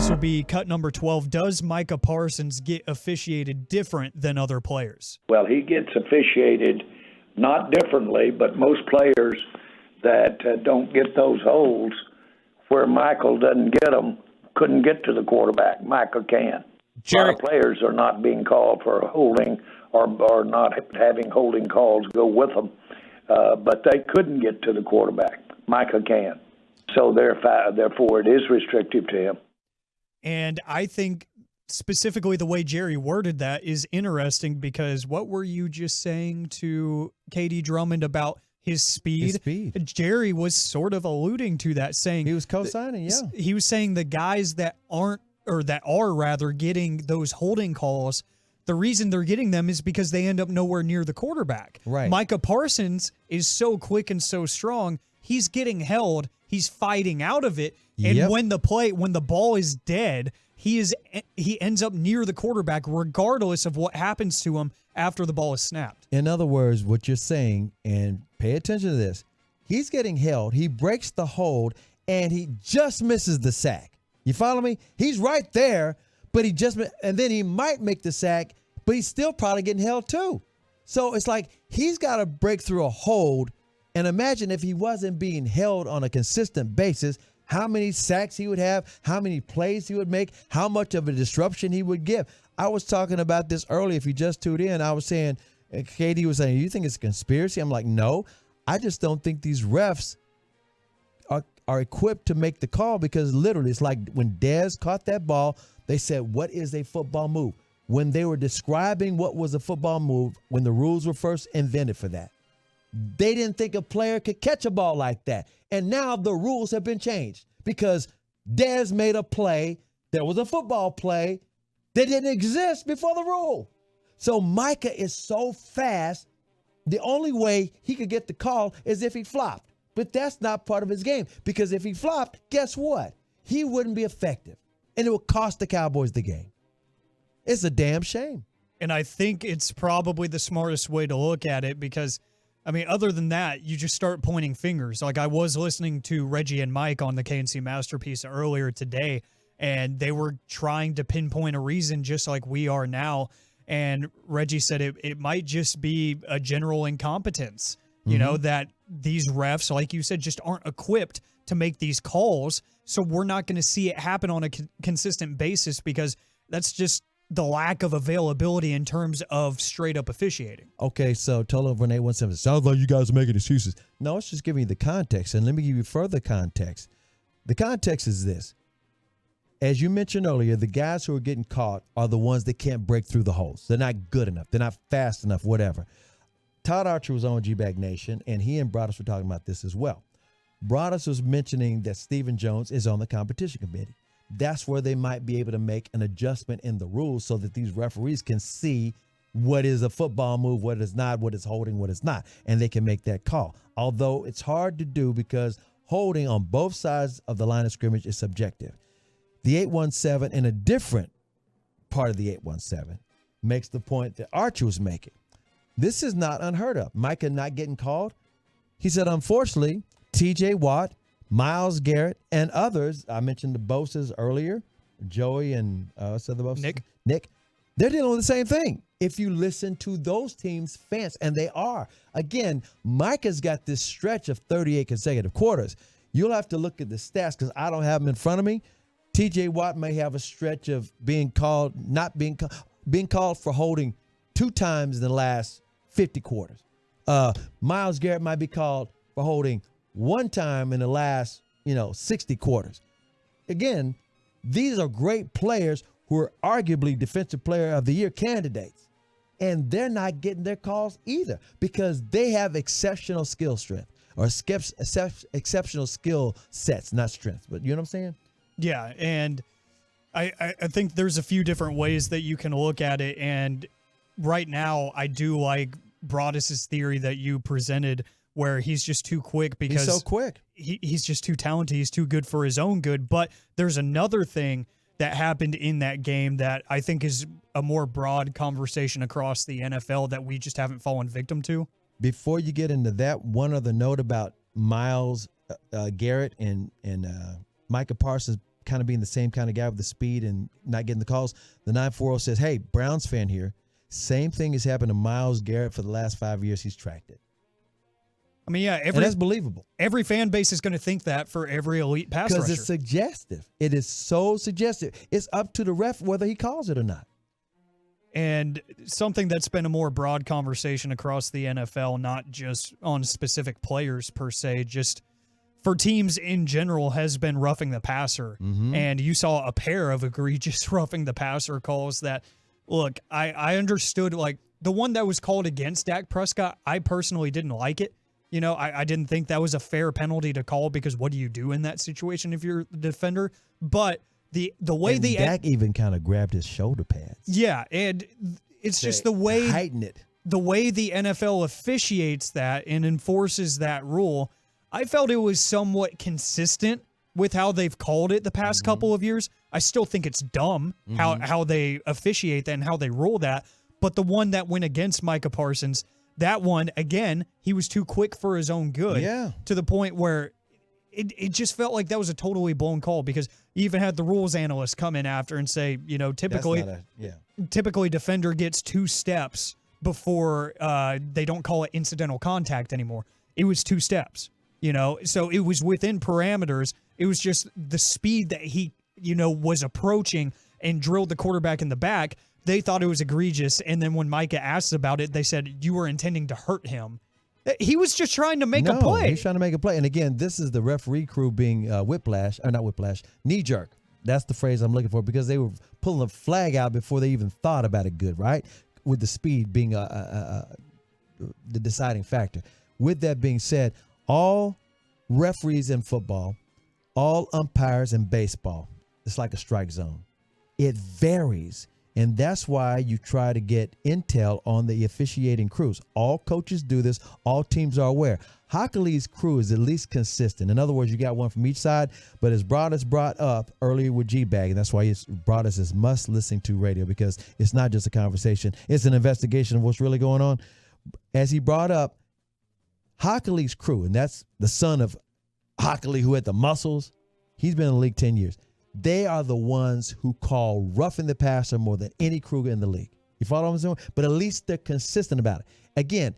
this will be cut number 12. Does Micah Parsons get officiated different than other players? Well, he gets officiated not differently, but most players that don't get those holds where Michael doesn't get them couldn't get to the quarterback. Michael can. A lot of players are not being called for holding or not having holding calls go with them, but they couldn't get to the quarterback. Micah can. So therefore, it is restrictive to him. And I think specifically the way Jerry worded that is interesting because what were you just saying to KD Drummond about his speed? His speed. Jerry was sort of alluding to that, saying he was co-signing, yeah. He was saying the guys that are getting those holding calls, the reason they're getting them is because they end up nowhere near the quarterback. Right. Micah Parsons is so quick and so strong, he's getting held, he's fighting out of it, and when the ball is dead, he ends up near the quarterback regardless of what happens to him after the ball is snapped. In other words, what you're saying, and pay attention to this, he's getting held, he breaks the hold, and he just misses the sack. You follow me? He's right there, but and then he might make the sack, but he's still probably getting held too. So it's like he's got to break through a hold, and imagine if he wasn't being held on a consistent basis, how many sacks he would have, how many plays he would make, how much of a disruption he would give. I was talking about this earlier. If you just tuned in, I was saying, KD was saying, you think it's a conspiracy? I'm like, no, I just don't think these refs are equipped to make the call because literally it's like when Dez caught that ball, they said, what is a football move? When they were describing what was a football move, when the rules were first invented for that, they didn't think a player could catch a ball like that. And now the rules have been changed because Dez made a play. There was a football play that didn't exist before the rule. So Micah is so fast, the only way he could get the call is if he flopped. But that's not part of his game because if he flopped, guess what? He wouldn't be effective, and it would cost the Cowboys the game. It's a damn shame. And I think it's probably the smartest way to look at it because, I mean, other than that, you just start pointing fingers. Like I was listening to Reggie and Mike on the KNC Masterpiece earlier today, and they were trying to pinpoint a reason just like we are now. And Reggie said it might just be a general incompetence, you know, that these refs, like you said, just aren't equipped to make these calls. So we're not going to see it happen on a consistent basis because that's just the lack of availability in terms of straight up officiating. Okay, so Tolo Renee 17 sounds like you guys are making excuses. No, it's just giving you the context. And let me give you further context. The context is this. As you mentioned earlier, the guys who are getting caught are the ones that can't break through the holes. They're not good enough. They're not fast enough, whatever. Todd Archer was on G-Bag Nation, and he and Broadus were talking about this as well. Broadus was mentioning that Stephen Jones is on the competition committee. That's where they might be able to make an adjustment in the rules so that these referees can see what is a football move, what is not, what is holding, what is not, and they can make that call. Although it's hard to do because holding on both sides of the line of scrimmage is subjective. The 817 in a different part of the 817 makes the point that Archer was making. This is not unheard of. Micah not getting called. He said, unfortunately, TJ Watt, Myles Garrett, and others, I mentioned the Bosa's earlier, Joey and Nick, they're dealing with the same thing. If you listen to those teams' fans, and they are. Again, Micah's got this stretch of 38 consecutive quarters. You'll have to look at the stats because I don't have them in front of me. TJ Watt may have a stretch of being called for holding 2 times in the last 50 quarters. Myles Garrett might be called for holding 1 time in the last, 60 quarters. Again, these are great players who are arguably Defensive Player of the Year candidates. And they're not getting their calls either because they have exceptional skill strength or exceptional skill sets, not strength. But you know what I'm saying? Yeah, and I think there's a few different ways that you can look at it. And right now, I do like Broadus's theory that you presented where he's just too quick because he's so quick. He's just too talented. He's too good for his own good. But there's another thing that happened in that game that I think is a more broad conversation across the NFL that we just haven't fallen victim to. Before you get into that, one other note about Myles Garrett and Micah Parsons kind of being the same kind of guy with the speed and not getting the calls. The 940 says, hey, Browns fan here. Same thing has happened to Myles Garrett for the last 5 years. He's tracked it. I mean, yeah, And that's believable. Every fan base is going to think that for every elite pass rusher. Because it's suggestive. It is so suggestive. It's up to the ref whether he calls it or not. And something that's been a more broad conversation across the NFL, not just on specific players per se, just for teams in general, has been roughing the passer. Mm-hmm. And you saw a pair of egregious roughing the passer calls that, look, I understood, like, the one that was called against Dak Prescott, I personally didn't like it. You know, I didn't think that was a fair penalty to call, because what do you do in that situation if you're the defender? But the way and the Dak even kind of grabbed his shoulder pads. Yeah, and it's just the way heighten it. The way the NFL officiates that and enforces that rule, I felt it was somewhat consistent with how they've called it the past couple of years. I still think it's dumb how they officiate that and how they rule that. But the one that went against Micah Parsons, that one, again, he was too quick for his own good. Yeah. To the point where it just felt like that was a totally blown call, because you even had the rules analyst come in after and say, you know, typically defender gets 2 steps before they don't call it incidental contact anymore. It was 2 steps, you know, so it was within parameters. It was just the speed that he, you know, was approaching and drilled the quarterback in the back. They thought it was egregious. And then when Micah asked about it, they said, you were intending to hurt him. He was just trying to make a play. He's trying to make a play. And again, this is the referee crew being knee jerk. That's the phrase I'm looking for, because they were pulling a flag out before they even thought about it good, right? With the speed being the deciding factor. With that being said, all referees in football, all umpires in baseball, it's like a strike zone. It varies. And that's why you try to get intel on the officiating crews. All coaches do this. All teams are aware. Hockley's crew is at least consistent. In other words, you got one from each side, but as Broadus brought up earlier with G-Bag, and that's why Broadus is must listen to radio, because it's not just a conversation. It's an investigation of what's really going on. As he brought up, Hockley's crew, and that's the son of Hockley who had the muscles. He's been in the league 10 years. They are the ones who call roughing the passer more than any crew in the league. You follow what I'm saying? But at least they're consistent about it. Again,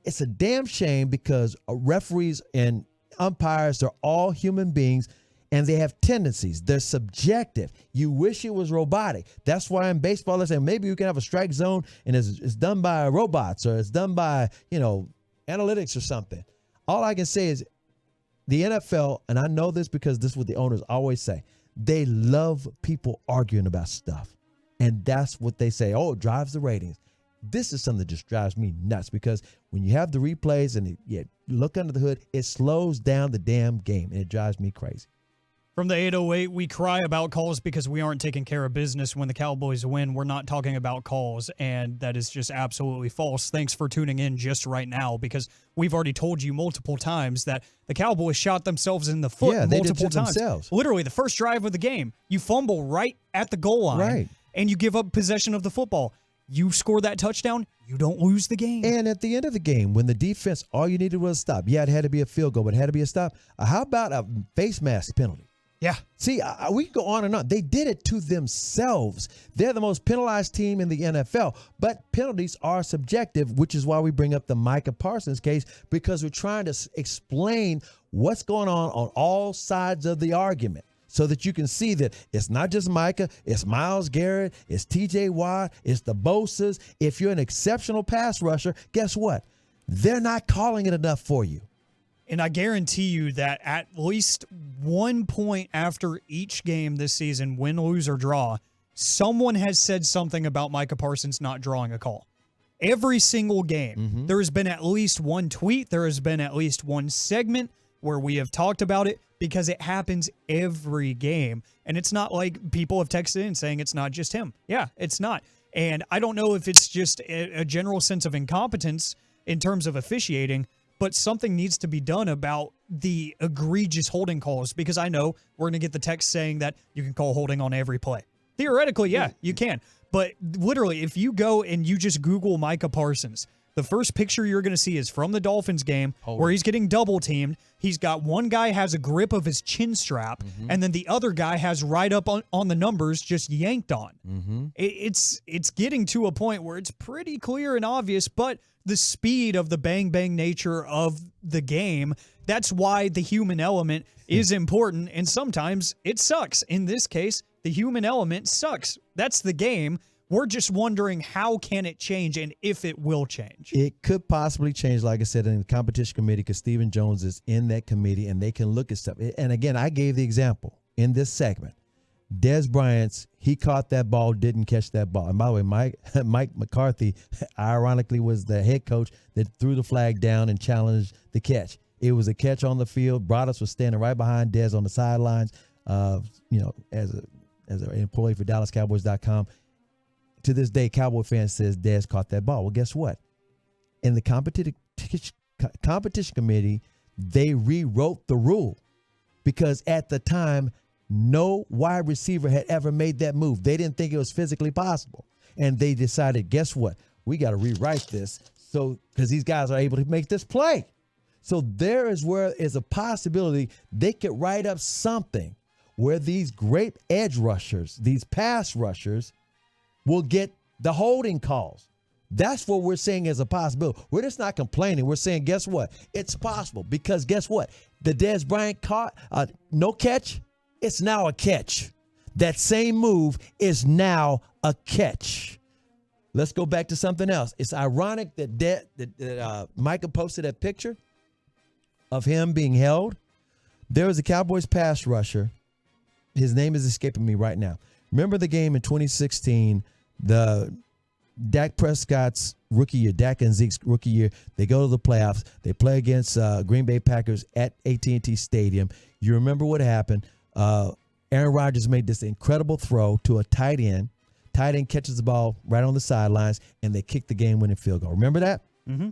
it's a damn shame, because referees and umpires are all human beings, and they have tendencies. They're subjective. You wish it was robotic. That's why in baseball, they say maybe you can have a strike zone and it's done by robots, or it's done by, you know, analytics or something. All I can say is the NFL, and I know this because this is what the owners always say, they love people arguing about stuff. And that's what they say. Oh, it drives the ratings. This is something that just drives me nuts, because when you have the replays and you look under the hood, it slows down the damn game, and it drives me crazy. From the 808, we cry about calls because we aren't taking care of business. When the Cowboys win, we're not talking about calls, and that is just absolutely false. Thanks for tuning in just right now, because we've already told you multiple times that the Cowboys shot themselves in the foot multiple times. Themselves. Literally, the first drive of the game, you fumble right at the goal line, and you give up possession of the football. You score that touchdown, you don't lose the game. And at the end of the game, when the defense, all you needed was a stop. Yeah, it had to be a field goal, but it had to be a stop. How about a face mask penalty? Yeah. See, we can go on and on. They did it to themselves. They're the most penalized team in the NFL, but penalties are subjective, which is why we bring up the Micah Parsons case, because we're trying to explain what's going on all sides of the argument, so that you can see that it's not just Micah, it's Myles Garrett, it's TJ Watt, it's the Bosas. If you're an exceptional pass rusher, guess what? They're not calling it enough for you. And I guarantee you that at least one point after each game this season, win, lose, or draw, someone has said something about Micah Parsons not drawing a call. Every single game, there has been at least one tweet, there has been at least one segment where we have talked about it, because it happens every game. And it's not like people have texted in saying it's not just him. Yeah, it's not. And I don't know if it's just a general sense of incompetence in terms of officiating, but something needs to be done about the egregious holding calls, because I know we're going to get the text saying that you can call holding on every play. Theoretically, yeah, you can. But literally, if you go and you just Google Micah Parsons, The first picture you're going to see is from the Dolphins game where he's getting double teamed. He's got one guy has a grip of his chin strap, and then the other guy has right up on the numbers just yanked on. It's getting to a point where it's pretty clear and obvious, but the speed of the bang-bang nature of the game, that's why the human element is important, and sometimes it sucks. In this case, the human element sucks. That's the game. We're just wondering how can it change and if it will change. It could possibly change, like I said, in the competition committee, because Stephen Jones is in that committee and they can look at stuff. And again, I gave the example in this segment. Dez Bryant's, he caught that ball, didn't catch that ball. And by the way, Mike McCarthy, ironically, was the head coach that threw the flag down and challenged the catch. It was a catch on the field. Broaddus was standing right behind Dez on the sidelines, as an employee for DallasCowboys.com. To this day, Cowboy fan says Dez caught that ball. Well, guess what? In the competition committee, they rewrote the rule because at the time, no wide receiver had ever made that move. They didn't think it was physically possible. And they decided, guess what? We got to rewrite this because these guys are able to make this play. So there is where is a possibility they could write up something where these great edge rushers, these pass rushers, will get the holding calls. That's what we're saying is a possibility. We're just not complaining. We're saying, guess what? It's possible because guess what? The Dez Bryant caught no catch. It's now a catch. That same move is now a catch. Let's go back to something else. It's ironic that Micah posted that picture of him being held. There was a Cowboys pass rusher. His name is escaping me right now. Remember the game in 2016, the Dak Prescott's rookie year, Dak and Zeke's rookie year. They go to the playoffs. They play against Green Bay Packers at AT&T Stadium. You remember what happened. Aaron Rodgers made this incredible throw to a tight end. Tight end catches the ball right on the sidelines, and they kick the game-winning field goal. Remember that? Mm-hmm.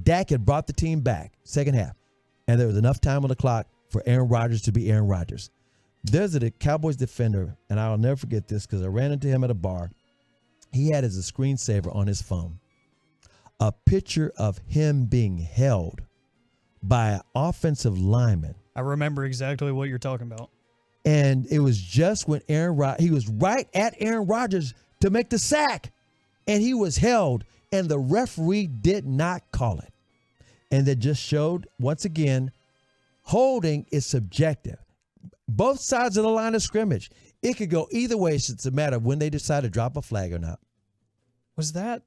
Dak had brought the team back second half, and there was enough time on the clock for Aaron Rodgers to be Aaron Rodgers. There's a Cowboys defender, and I'll never forget this because I ran into him at a bar. He had as a screensaver on his phone a picture of him being held by an offensive lineman. I remember exactly what you're talking about. And it was just when he was right at Aaron Rodgers to make the sack, and he was held, and the referee did not call it. And that just showed, once again, holding is subjective. Both sides of the line of scrimmage. It could go either way. It's a matter of when they decide to drop a flag or not. Was that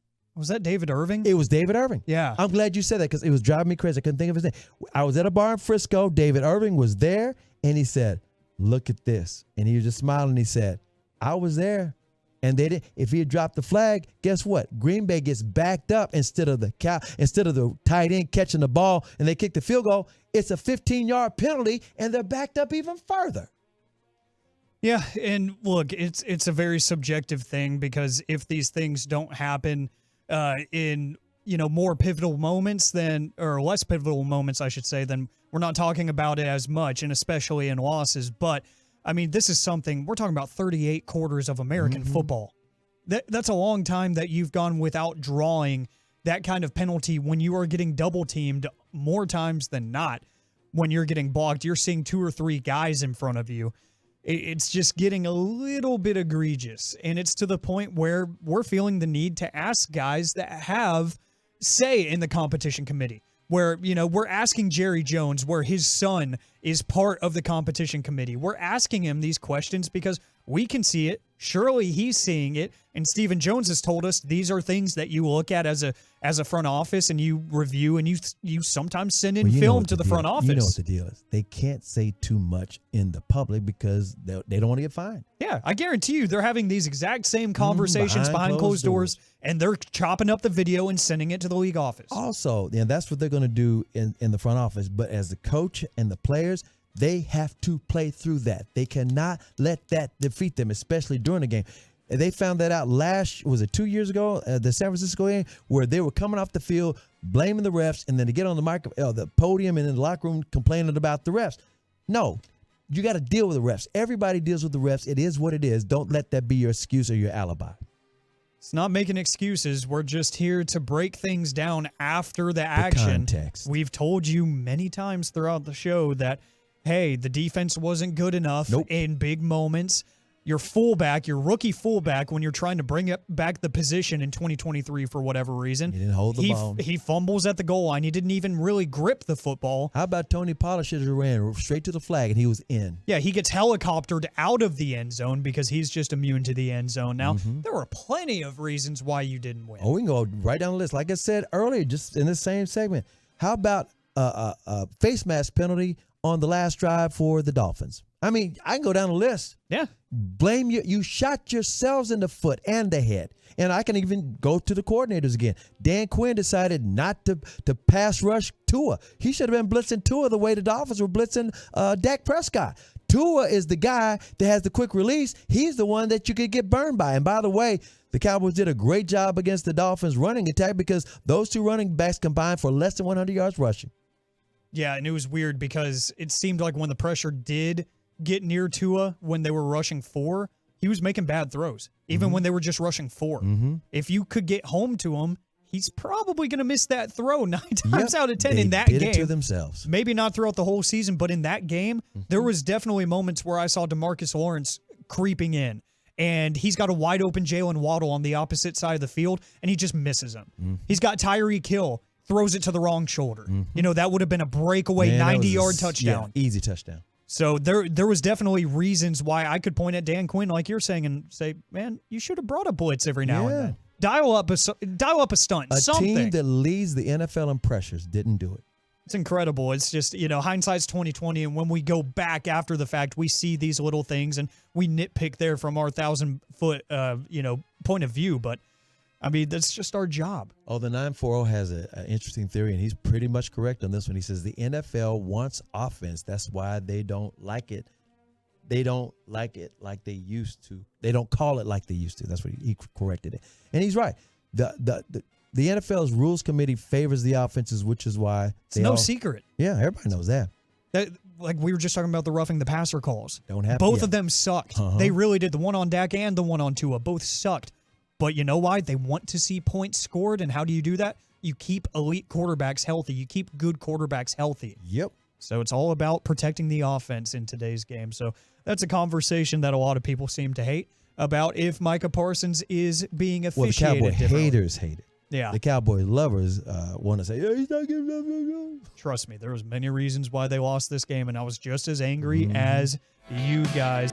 David Irving? It was David Irving. Yeah. I'm glad you said that because it was driving me crazy. I couldn't think of his name. I was at a bar in Frisco. David Irving was there, and he said, "Look at this." And he was just smiling. He said, "I was there." And they did. If he had dropped the flag, guess what? Green Bay gets backed up instead of the tight end catching the ball and they kick the field goal. It's a 15-yard penalty, and they're backed up even further. Yeah, and look, it's a very subjective thing because if these things don't happen in more pivotal moments or less pivotal moments, I should say, then we're not talking about it as much, and especially in losses. But I mean, this is something we're talking about 38 quarters of American football. That's a long time that you've gone without drawing that kind of penalty when you are getting double teamed more times than not. When you're getting blocked, you're seeing 2 or 3 guys in front of you. It's just getting a little bit egregious. And it's to the point where we're feeling the need to ask guys that have say in the competition committee. Where, we're asking Jerry Jones, where his son is part of the competition committee. We're asking him these questions because we can see it. Surely he's seeing it. And Stephen Jones has told us these are things that you look at as a front office and you review and you sometimes send in film to the front office. You know what the deal is. They can't say too much in the public because they don't want to get fined. Yeah, I guarantee you they're having these exact same conversations behind closed doors, and they're chopping up the video and sending it to the league office. Also, that's what they're going to do in the front office. But as the coach and the players, they have to play through that. They cannot let that defeat them, especially during the game. They found that out was it 2 years ago, the San Francisco game, where they were coming off the field, blaming the refs, and then to get on the podium and in the locker room complaining about the refs. No, you got to deal with the refs. Everybody deals with the refs. It is what it is. Don't let that be your excuse or your alibi. It's not making excuses. We're just here to break things down after the action. Context. We've told you many times throughout the show that, hey, the defense wasn't good enough in big moments. Your fullback, your rookie fullback, when you're trying to bring back the position in 2023 for whatever reason, he didn't hold the ball. He fumbles at the goal line. He didn't even really grip the football. How about Tony Pollard should have ran straight to the flag and he was in? Yeah, he gets helicoptered out of the end zone because he's just immune to the end zone. Now, there were plenty of reasons why you didn't win. Oh, we can go right down the list. Like I said earlier, just in the same segment, how about a face mask penalty on the last drive for the Dolphins? I mean, I can go down the list. Yeah. Blame you. You shot yourselves in the foot and the head. And I can even go to the coordinators again. Dan Quinn decided not to pass rush Tua. He should have been blitzing Tua the way the Dolphins were blitzing Dak Prescott. Tua is the guy that has the quick release. He's the one that you could get burned by. And by the way, the Cowboys did a great job against the Dolphins running attack because those two running backs combined for less than 100 yards rushing. Yeah, and it was weird because it seemed like when the pressure did get near Tua when they were rushing 4, he was making bad throws, even when they were just rushing 4. If you could get home to him, he's probably going to miss that throw 9 times out of 10 in that game. They did it to themselves. Maybe not throughout the whole season, but in that game, there was definitely moments where I saw DeMarcus Lawrence creeping in, and he's got a wide open Jalen Waddle on the opposite side of the field, and he just misses him. He's got Tyreek Hill, throws it to the wrong shoulder. You know, that would have been a breakaway 90-yard touchdown. Yeah, easy touchdown. So there was definitely reasons why I could point at Dan Quinn, like you're saying, and say, man, you should have brought a blitz every now and then. Dial up a stunt, something. A team that leads the NFL in pressures didn't do it. It's incredible. It's just, hindsight's 20/20, and when we go back after the fact, we see these little things, and we nitpick there from our 1,000-foot, point of view. But I mean, that's just our job. Oh, the 940 has an interesting theory, and he's pretty much correct on this one. He says the NFL wants offense. That's why they don't like it. They don't like it like they used to. They don't call it like they used to. That's what he corrected it. And he's right. The NFL's rules committee favors the offenses, which is why it's no secret. Yeah, everybody knows that. Like we were just talking about the roughing the passer calls. Don't happen. Both of them sucked. They really did. The one on Dak and the one on Tua both sucked. But you know why? They want to see points scored, and how do you do that? You keep elite quarterbacks healthy. You keep good quarterbacks healthy. Yep. So it's all about protecting the offense in today's game. So that's a conversation that a lot of people seem to hate about if Micah Parsons is being officiated. Well, the Cowboy haters hate it. Yeah. The Cowboy lovers want to say, yeah, he's not giving up. Trust me, there was many reasons why they lost this game, and I was just as angry as you guys.